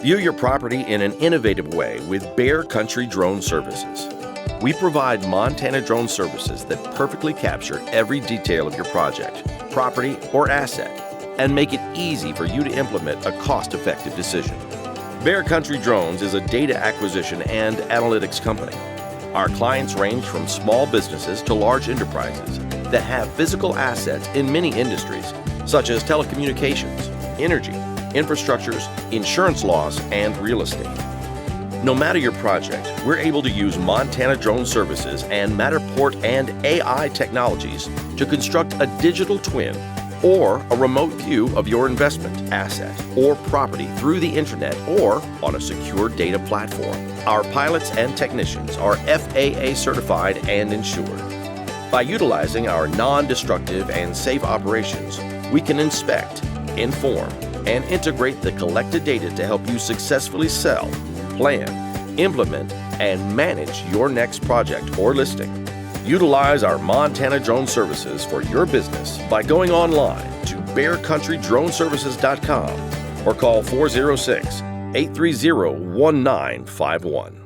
View your property in an innovative way with Bear Country Drone Services. We provide Montana drone services that perfectly capture every detail of your project, property, or asset, and make it easy for you to implement a cost-effective decision. Bear Country Drones is a data acquisition and analytics company. Our clients range from small businesses to large enterprises that have physical assets in many industries, such as telecommunications, energy, infrastructures, insurance laws, and real estate. No matter your project, we're able to use Montana Drone Services and Matterport and AI technologies to construct a digital twin or a remote view of your investment, asset, or property through the internet or on a secure data platform. Our pilots and technicians are FAA certified and insured. By utilizing our non-destructive and safe operations, we can inspect, inform, and integrate the collected data to help you successfully sell, plan, implement, and manage your next project or listing. Utilize our Montana Drone Services for your business by going online to bearcountrydroneservices.com or call 406-830-1951.